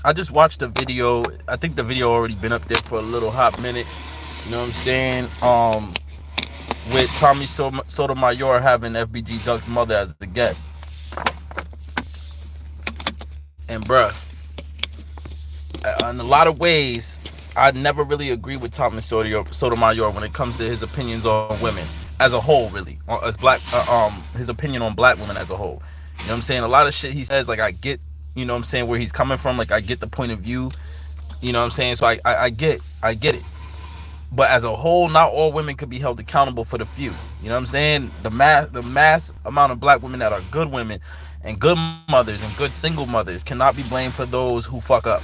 I just watched the video. I think the video already been up there for a little hot minute. You know what I'm saying? With Tommy Sotomayor having FBG Duck's mother as a guest. And bruh, in a lot of ways, I never really agree with Tommy Sotomayor when it comes to his opinions on women as a whole, really, as black, his opinion on black women as a whole. You know what I'm saying? A lot of shit he says, like I get, you know what I'm saying, where he's coming from. Like I get the point of view. You know what I'm saying? So I get it. But as a whole, not all women could be held accountable for the few. You know what I'm saying? The mass amount of black women that are good women and good mothers and good single mothers cannot be blamed for those who fuck up.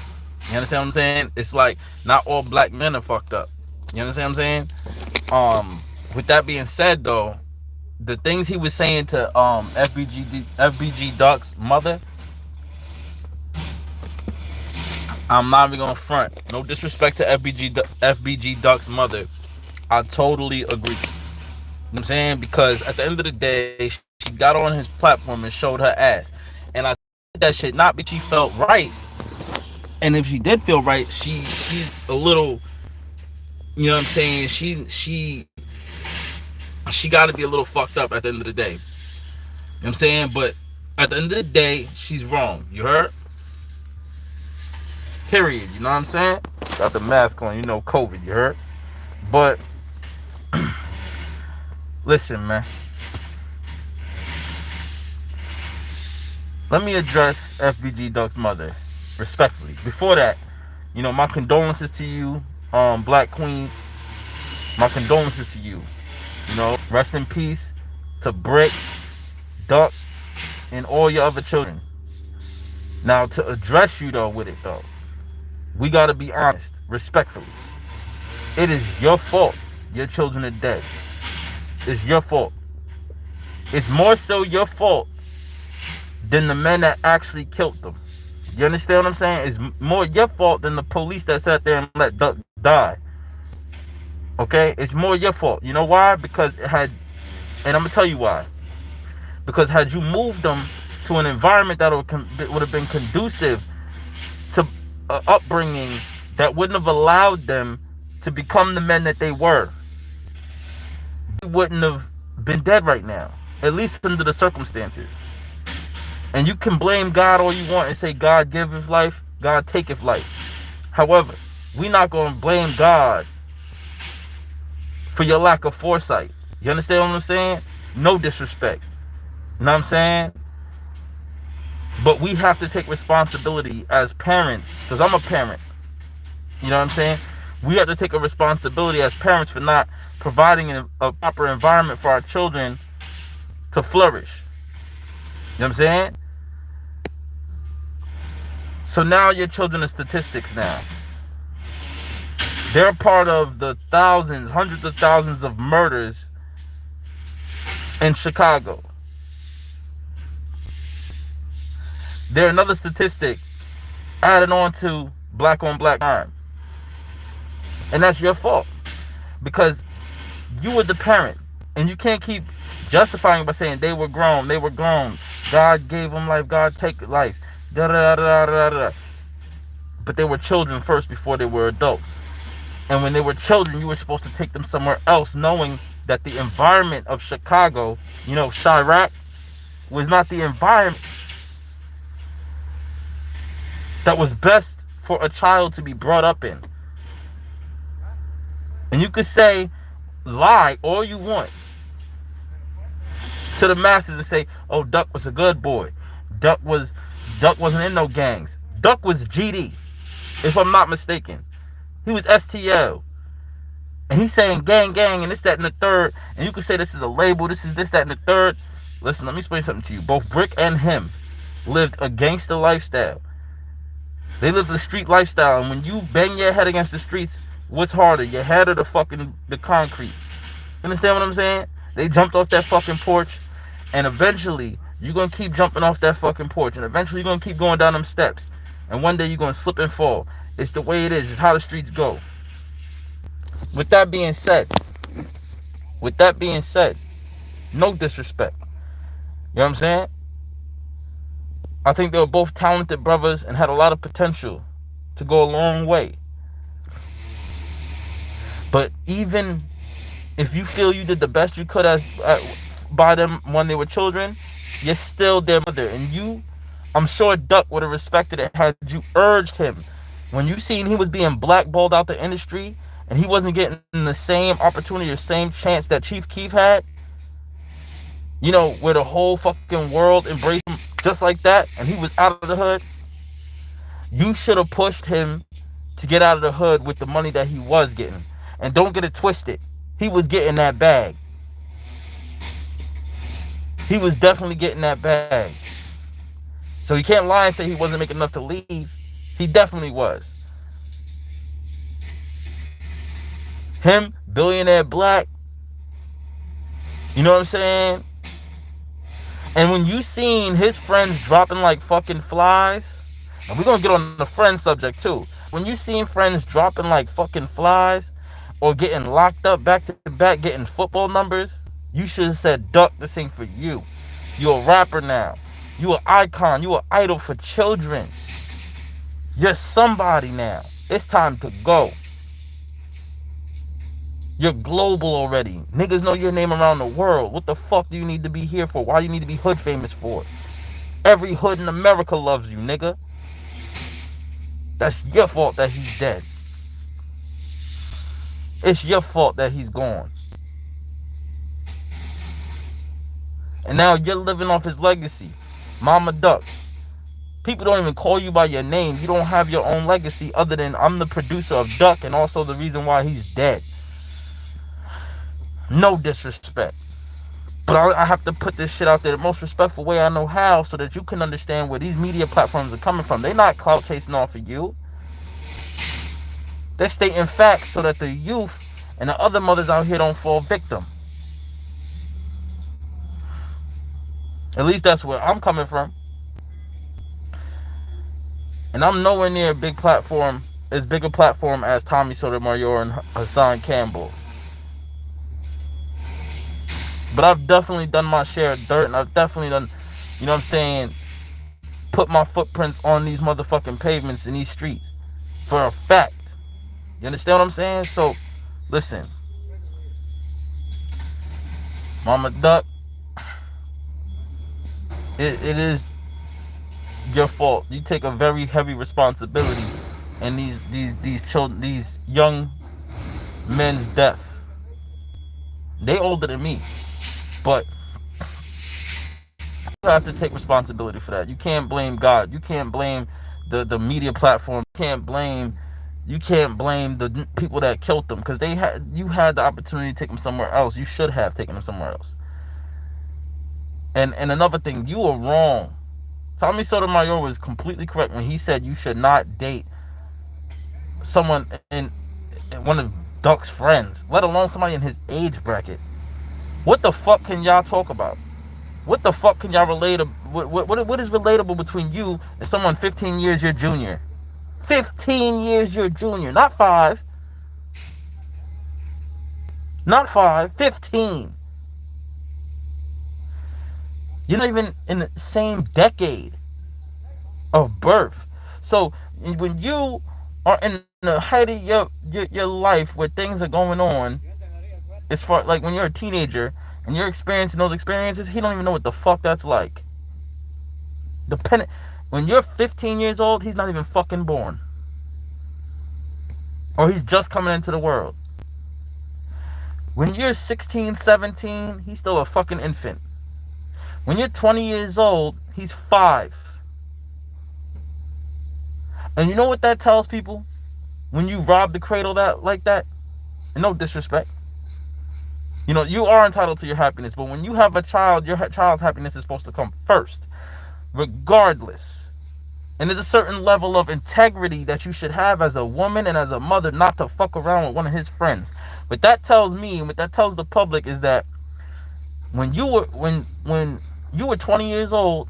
You understand what I'm saying? It's like not all black men are fucked up. You understand what I'm saying? With that being said, though, the things he was saying to FBG Duck's mother, I'm not even gonna front. No disrespect to FBG Duck's mother. I totally agree. You know what I'm saying? Because at the end of the day, she got on his platform and showed her ass. And I that shit not because she felt right. And if she did feel right, she's a little, you know what I'm saying? She got to be a little fucked up at the end of the day. You know what I'm saying? But at the end of the day, she's wrong. You heard? Period. You know what I'm saying? Got the mask on, you know, COVID. You heard? But listen, man. Let me address FBG Duck's mother respectfully. Before that, you know, my condolences to you, Black Queen. My condolences to you. You know, rest in peace to Brick, Duck, and all your other children. Now, to address you though with it though, we gotta be honest, respectfully. It is your fault your children are dead. It's your fault. It's more so your fault than the men that actually killed them. You understand what I'm saying? It's more your fault than the police that sat there and let Duck die. Okay? It's more your fault. You know why? Because it had, and I'm gonna tell you why. Because had you moved them to an environment that would have been conducive to upbringing that wouldn't have allowed them to become the men that they were, they wouldn't have been dead right now. At least under the circumstances. And you can blame God all you want and say God giveth life, God taketh life. However, we're not going to blame God for your lack of foresight. You understand what I'm saying? No disrespect. You know what I'm saying? But we have to take responsibility as parents, because I'm a parent. You know what I'm saying? We have to take a responsibility as parents for not providing a proper environment for our children to flourish. You know what I'm saying? So now your children are statistics now. They're part of the thousands, hundreds of thousands of murders in Chicago. They're another statistic added on to black on black crime. And that's your fault. Because you were the parent. And you can't keep justifying by saying they were grown. God gave them life. God take life. Da da da da da. But they were children first before they were adults. And when they were children, you were supposed to take them somewhere else, knowing that the environment of Chicago, you know, Chirac, was not the environment that was best for a child to be brought up in. And you could say, lie all you want to the masses and say, oh, Duck was a good boy. Duck wasn't in no gangs. Duck was GD, if I'm not mistaken. He was STL. And he's saying gang, and this, that, and the third. And you could say this is a label, this is this, that, and the third. Listen, let me explain something to you. Both Brick and him lived a gangster lifestyle. They lived a street lifestyle. And when you bang your head against the streets, what's harder, your head or the concrete? Understand what I'm saying? They jumped off that fucking porch. And eventually, you're going to keep jumping off that fucking porch. And eventually, you're going to keep going down them steps. And one day, you're going to slip and fall. It's the way it is. It's how the streets go. With that being said, no disrespect. You know what I'm saying? I think they were both talented brothers and had a lot of potential to go a long way. But even if you feel you did the best you could by them when they were children, you're still their mother. And I'm sure Duck would have respected it had you urged him. When you seen he was being blackballed out the industry and he wasn't getting the same opportunity or same chance that Chief Keef had, where the whole fucking world embraced him just like that, and he was out of the hood, you should have pushed him to get out of the hood with the money that he was getting. And don't get it twisted. He was getting that bag. He was definitely getting that bag. So you can't lie and say he wasn't making enough to leave. He definitely was. Him, billionaire black. You know what I'm saying? And when you seen his friends dropping like fucking flies, and we're gonna get on the friend subject too. When you seen friends dropping like fucking flies or getting locked up back to back, getting football numbers, you should have said, Duck, this ain't for you. You a rapper now. You an icon. You an idol for children. You're somebody now. It's time to go. You're global already. Niggas know your name around the world. What the fuck do you need to be here for? Why do you need to be hood famous for? Every hood in America loves you, nigga. That's your fault that he's dead. It's your fault that he's gone. And now you're living off his legacy. Mama Duck. People don't even call you by your name. You don't have your own legacy other than I'm the producer of Duck and also the reason why he's dead. No disrespect. But I have to put this shit out there the most respectful way I know how so that you can understand where these media platforms are coming from. They're not clout chasing off of you. They're stating facts so that the youth and the other mothers out here don't fall victim. At least that's where I'm coming from. And I'm nowhere near a big platform, as big a platform as Tommy Sotomayor and Hassan Campbell. But I've definitely done my share of dirt, and I've definitely done, you know what I'm saying, put my footprints on these motherfucking pavements in these streets. For a fact. You understand what I'm saying? So, listen. Mama Duck, it is your fault. You take a very heavy responsibility in these children, these young men's death. They older than me, but you have to take responsibility for that. You can't blame God. You can't blame the media platform. You can't blame the people that killed them, because you had the opportunity to take them somewhere else. You should have taken them somewhere else. And another thing, you were wrong. Tommy Sotomayor was completely correct when he said you should not date someone in one of Duck's friends, let alone somebody in his age bracket. What the fuck can y'all talk about? What the fuck can y'all relate? What is relatable between you and someone 15 years your junior? 15 years your junior, not 5. Not 5, 15. You're not even in the same decade of birth. So when you are in the height of your life where things are going on, as far like when you're a teenager and you're experiencing those experiences, he don't even know what the fuck that's like. When you're 15 years old, he's not even fucking born. Or he's just coming into the world. When you're 16, 17, he's still a fucking infant. When you're 20 years old, he's 5. And you know what that tells people? When you rob the cradle like that, and no disrespect, you are entitled to your happiness, but when you have a child, your child's happiness is supposed to come first, regardless. And there's a certain level of integrity that you should have as a woman and as a mother, not to fuck around with one of his friends. But that tells me, what that tells the public is that when you were 20 years old,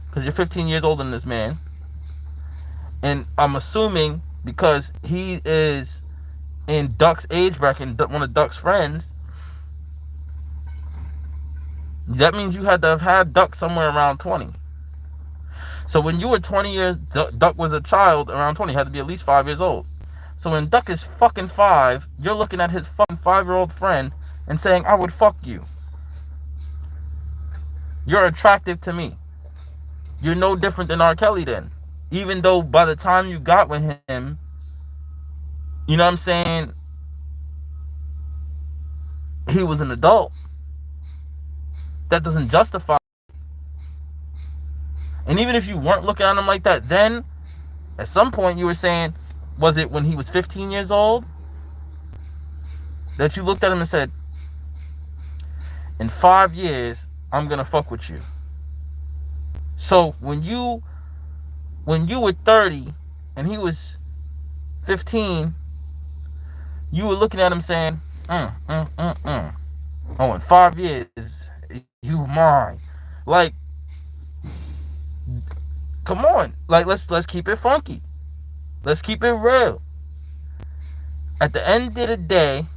because you're 15 years older than this man, and I'm assuming because he is in Duck's age bracket, one of Duck's friends, that means you had to have had Duck somewhere around 20. So when you were 20 years, Duck was a child around 20, had to be at least 5 years old. So when Duck is fucking 5, you're looking at his fucking 5-year-old friend and saying, I would fuck you. You're attractive to me. You're no different than R. Kelly then. Even though by the time you got with him, you know what I'm saying, he was an adult. That doesn't justify. And even if you weren't looking at him like that, then at some point you were saying, was it when he was 15 years old that you looked at him and said, in 5 years, I'm gonna fuck with you. So when you were 30 and he was 15, you were looking at him saying, oh, in 5 years, you mine. Like, come on. Like, let's keep it funky. Let's keep it real. At the end of the day,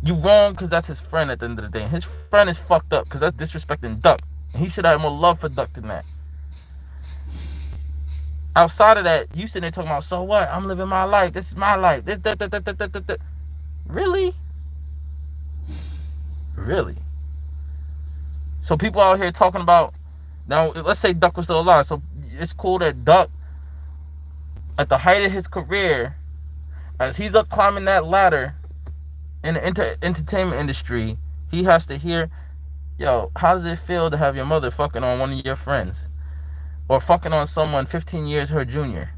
you wrong because that's his friend at the end of the day. And his friend is fucked up because that's disrespecting Duck. And he should have more love for Duck than that. Outside of that, you sitting there talking about, so what? I'm living my life. This is my life. This, that. Really? Really? So people out here talking about, now let's say Duck was still alive. So it's cool that Duck, at the height of his career, as he's up climbing that ladder in the entertainment industry, he has to hear, yo, how does it feel to have your mother fucking on one of your friends? Or fucking on someone 15 years her junior?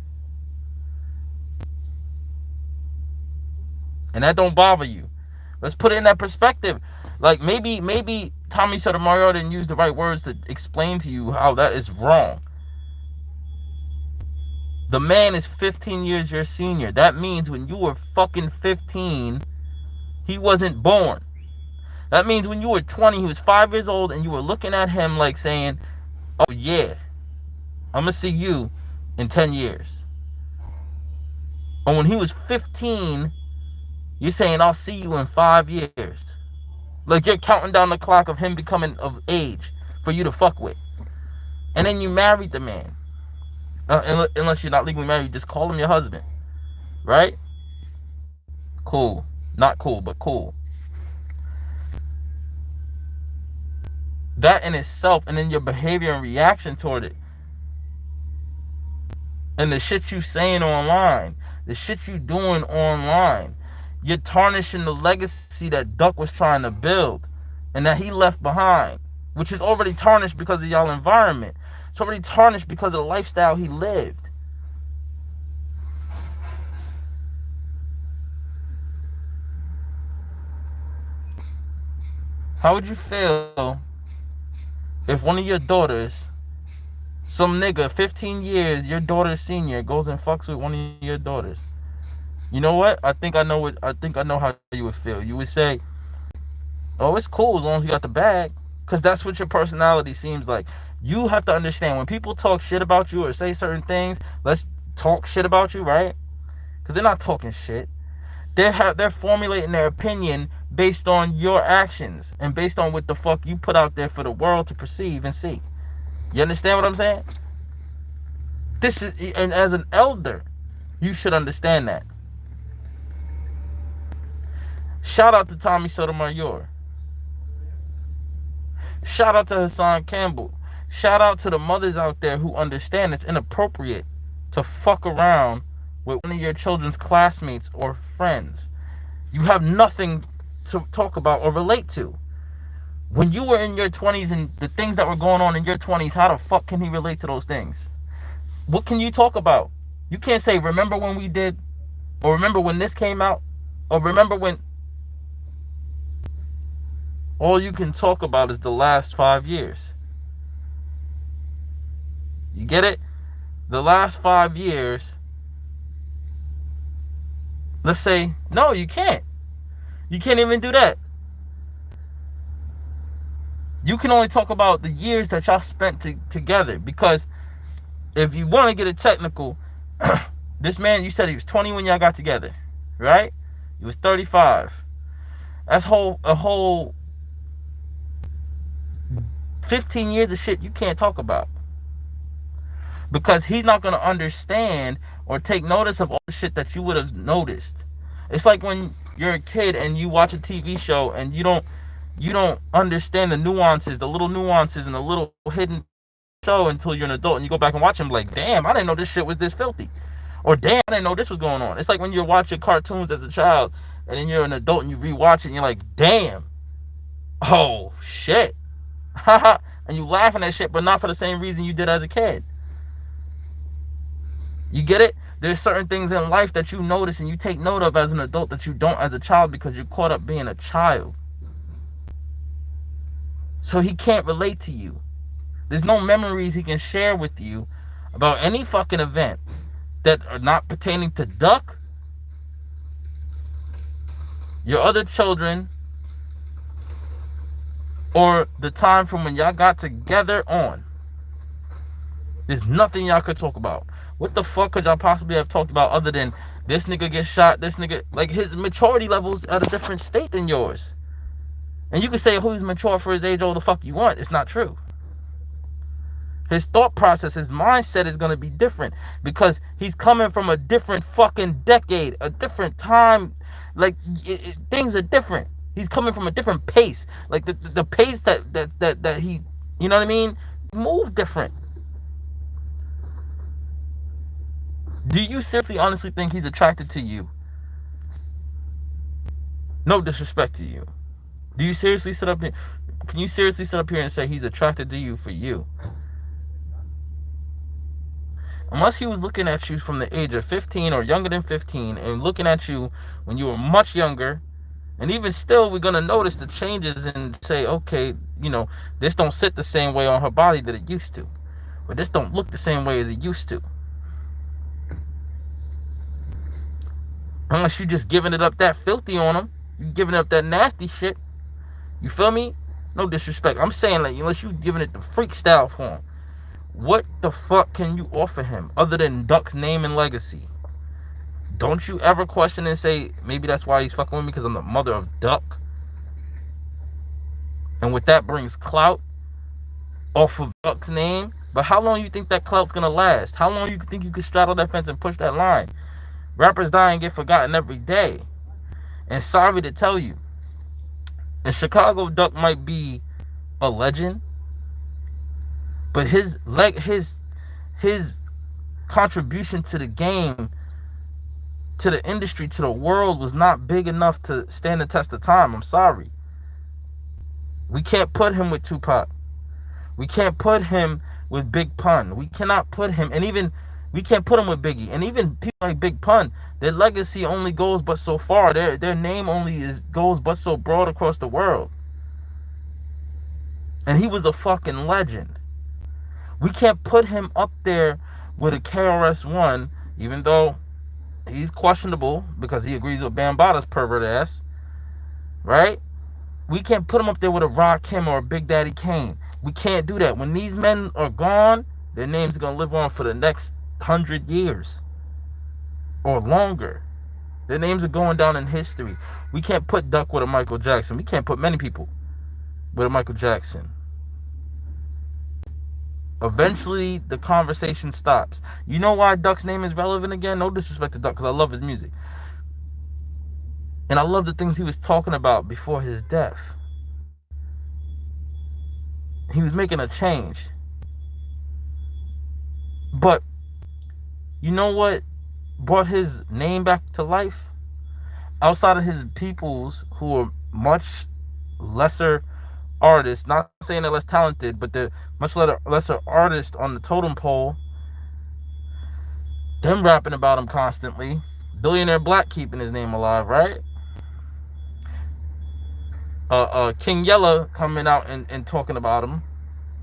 And that don't bother you. Let's put it in that perspective. Like, maybe Tommy Sotomayor didn't use the right words to explain to you how that is wrong. The man is 15 years your senior. That means when you were fucking 15, he wasn't born. That means when you were 20, he was 5 years old, and you were looking at him like saying, oh yeah, I'm going to see you in 10 years. And when he was 15, you're saying, I'll see you in 5 years. Like, you're counting down the clock of him becoming of age for you to fuck with. And then you married the man. Unless you're not legally married, you just call him your husband. Right? Cool. Not cool, but cool. That in itself, and then your behavior and reaction toward it, and the shit you saying online, the shit you doing online, you're tarnishing the legacy that Duck was trying to build and that he left behind, which is already tarnished because of y'all environment. It's already tarnished because of the lifestyle he lived. How would you feel if one of your daughters, some nigga, 15 years, your daughter's senior, goes and fucks with one of your daughters? You know what? I think I know how you would feel. You would say, oh, it's cool as long as you got the bag. Because that's what your personality seems like. You have to understand, when people talk shit about you or say certain things, let's talk shit about you, right? Because they're not talking shit. They're formulating their opinion based on your actions and based on what the fuck you put out there for the world to perceive and see. You understand what I'm saying? And as an elder, you should understand that. Shout out to Tommy Sotomayor. Shout out to Hassan Campbell. Shout out to the mothers out there who understand it's inappropriate to fuck around with one of your children's classmates or friends. You have nothing to talk about or relate to. When you were in your 20s and the things that were going on in your 20s, how the fuck can he relate to those things? What can you talk about? You can't say, remember when we did, or remember when this came out, or remember when. All you can talk about is the last 5 years. You get it? The last 5 years. Let's say, no, you can't. You can't even do that. You can only talk about the years that y'all spent together. Because if you want to get it technical, this man, you said he was 20 when y'all got together, right? He was 35. That's a whole 15 years of shit you can't talk about. Because he's not going to understand or take notice of all the shit that you would have noticed. It's like when you're a kid and you watch a TV show and you don't understand the nuances, the little nuances and the little hidden show until you're an adult and you go back and watch them like, damn, I didn't know this shit was this filthy. Or damn, I didn't know this was going on. It's like when you're watching cartoons as a child and then you're an adult and you rewatch it and you're like, damn, oh shit. Haha. And you laughing at shit, but not for the same reason you did as a kid. You get it? There's certain things in life that you notice and you take note of as an adult that you don't as a child because you're caught up being a child. So he can't relate to you. There's no memories he can share with you about any fucking event that are not pertaining to Duck, your other children, or the time from when y'all got together on. There's nothing y'all could talk about. What the fuck could y'all possibly have talked about other than this nigga gets shot, this nigga, like his maturity level's at a different state than yours. And you can say who's mature for his age all the fuck you want. It's not true. His thought process, his mindset is going to be different because he's coming from a different fucking decade, a different time. Like, things are different. He's coming from a different pace. Like, the pace that he, you know what I mean? Move different. Do you seriously, honestly think he's attracted to you? No disrespect to you. Do you seriously sit up here? Can you seriously sit up here and say he's attracted to you for you? Unless he was looking at you from the age of 15 or younger than 15 and looking at you when you were much younger, and even still, we're going to notice the changes and say, okay, you know, this don't sit the same way on her body that it used to. Or this don't look the same way as it used to. Unless you just giving it up that filthy on him. You giving up that nasty shit. You feel me? No disrespect. I'm saying, like, unless you giving it the freak style for him. What the fuck can you offer him other than Duck's name and legacy? Don't you ever question and say, maybe that's why he's fucking with me because I'm the mother of Duck? And with that brings clout off of Duck's name. But how long you think that clout's gonna last? How long you think you can straddle that fence and push that line? Rappers die and get forgotten every day. And sorry to tell you, in Chicago, Duck might be a legend, but his contribution to the game, to the industry, to the world was not big enough to stand the test of time. I'm sorry. We can't put him with Tupac. We can't put him with Big Pun. We cannot put him, and even we can't put him with Biggie. And even people like Big Pun, their legacy only goes but so far. Their name only goes but so broad across the world. And he was a fucking legend. We can't put him up there with a KRS-One, even though he's questionable because he agrees with Bambaata's pervert ass. Right? We can't put him up there with a Rakim or a Big Daddy Kane. We can't do that. When these men are gone, their names are going to live on for the next 100 years or longer. Their names are going down in history. We can't put Duck with a Michael Jackson. We can't put many people with a Michael Jackson. Eventually, the conversation stops. You know why Duck's name is relevant again? No disrespect to Duck, because I love his music. And I love the things he was talking about before his death. He was making a change. But you know what brought his name back to life? Outside of his peoples who are much lesser artists, not saying they're less talented, but they're much lesser artists on the totem pole, them rapping about him constantly. Billionaire Black keeping his name alive, right? King Yella coming out and talking about him.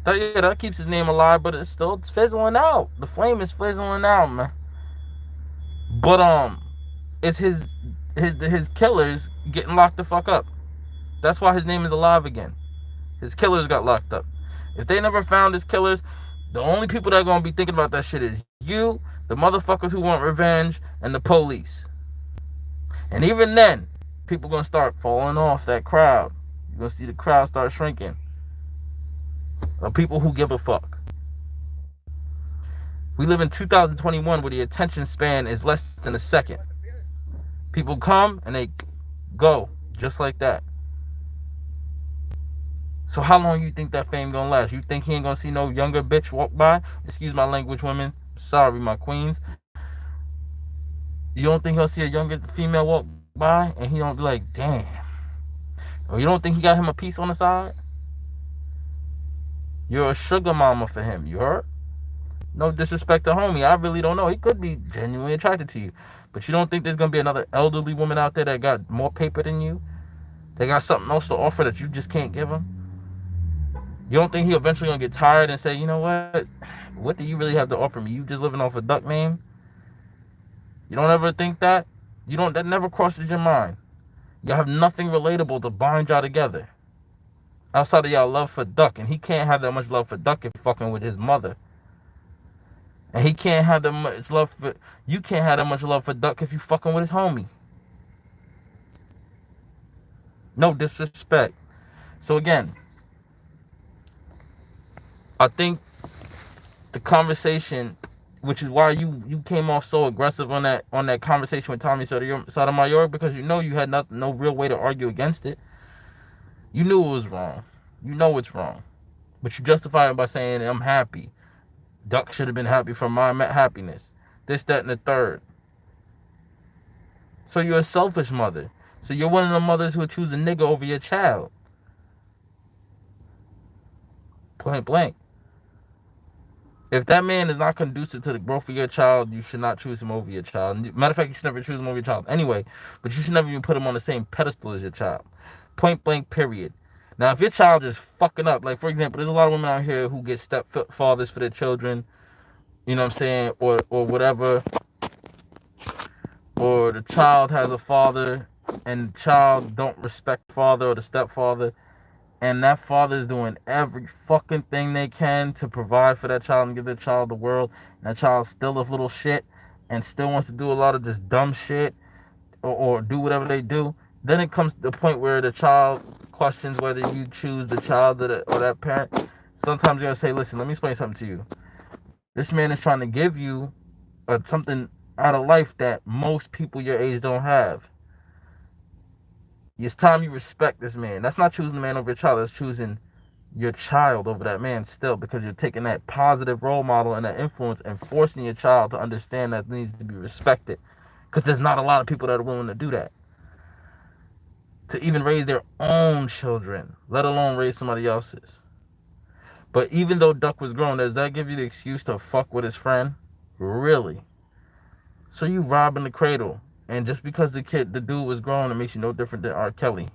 Yeah, that keeps his name alive, but it's fizzling out. The flame is fizzling out, man. But it's his killers getting locked the fuck up. That's why his name is alive again. His killers got locked up. If they never found his killers, the only people that are gonna be thinking about that shit is you, the motherfuckers who want revenge, and the police. And even then, people gonna start falling off that crowd. You're gonna see the crowd start shrinking. of people who give a fuck. We live in 2021 where the attention span is less than a second. People come and they go just like that. So how long you think that fame gonna last? You think he ain't gonna see no younger bitch walk by? Excuse my language, women. Sorry, my queens. You don't think he'll see a younger female walk by and he don't be like, damn. Or you don't think he got him a piece on the side? You're a sugar mama for him, you heard? No disrespect to homie. I really don't know. He could be genuinely attracted to you. But you don't think there's gonna be another elderly woman out there that got more paper than you? They got something else to offer that you just can't give him? You don't think he eventually gonna get tired and say, you know what? What do you really have to offer me? You just living off a duck name? You don't ever think that? You don't. That never crosses your mind. Y'all have nothing relatable to bind y'all together outside of y'all love for duck, and he can't have that much love for duck if fucking with his mother. And he can't have that much love for you. Can't have that much love for duck if you fucking with his homie. No disrespect. So again, I think the conversation, which is why you came off so aggressive on that conversation with Tommy Sotomayor, because you know you had no real way to argue against it. You knew it was wrong. You know it's wrong, but you justify it by saying I'm happy. Duck should have been happy for my happiness. This, that, and the third. So you're a selfish mother. So you're one of the mothers who would choose a nigga over your child. Point blank. If that man is not conducive to the growth of your child, you should not choose him over your child. Matter of fact, you should never choose him over your child anyway. But you should never even put him on the same pedestal as your child. Point blank, period. Now, if your child is fucking up, like for example, there's a lot of women out here who get stepfathers for their children, you know what I'm saying, or whatever, or the child has a father and the child don't respect the father or the stepfather, and that father is doing every fucking thing they can to provide for that child and give that child the world, and that child's still a little shit and still wants to do a lot of this dumb shit or do whatever they do, then it comes to the point where the child questions whether you choose the child or that parent. Sometimes you're going to say, listen, let me explain something to you. This man is trying to give you something out of life that most people your age don't have. It's time you respect this man. That's not choosing the man over your child. That's choosing your child over that man still, because you're taking that positive role model and that influence and forcing your child to understand that it needs to be respected. Because there's not a lot of people that are willing to do that. To even raise their own children, let alone raise somebody else's. But even though Duck was grown, does that give you the excuse to fuck with his friend? Really? So you robbing the cradle. And just because the dude was grown, it makes you no different than R. Kelly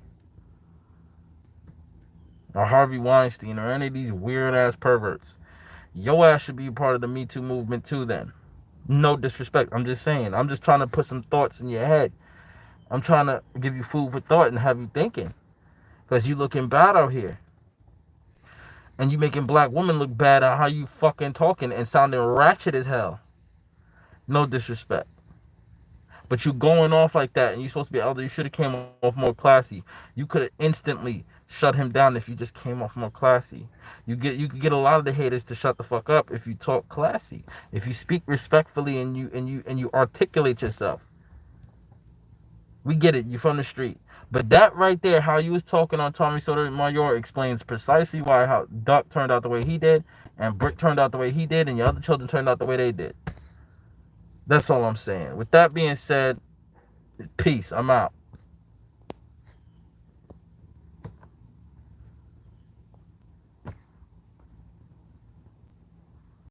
or Harvey Weinstein or any of these weird ass perverts. Your ass should be a part of the Me Too movement too then. No disrespect. I'm just saying. I'm just trying to put some thoughts in your head. I'm trying to give you food for thought and have you thinking. Because you looking bad out here. And you making black women look bad at how you fucking talking and sounding ratchet as hell. No disrespect. But you going off like that, and you're supposed to be elder. You should have came off more classy. You could have instantly shut him down if you just came off more classy. You could get a lot of the haters to shut the fuck up if you talk classy. If you speak respectfully and you articulate yourself. We get it. You're from the street. But that right there, how you was talking on Tommy Sotomayor, explains precisely why how Duck turned out the way he did, and Brick turned out the way he did, and your other children turned out the way they did. That's all I'm saying. With that being said, peace. I'm out.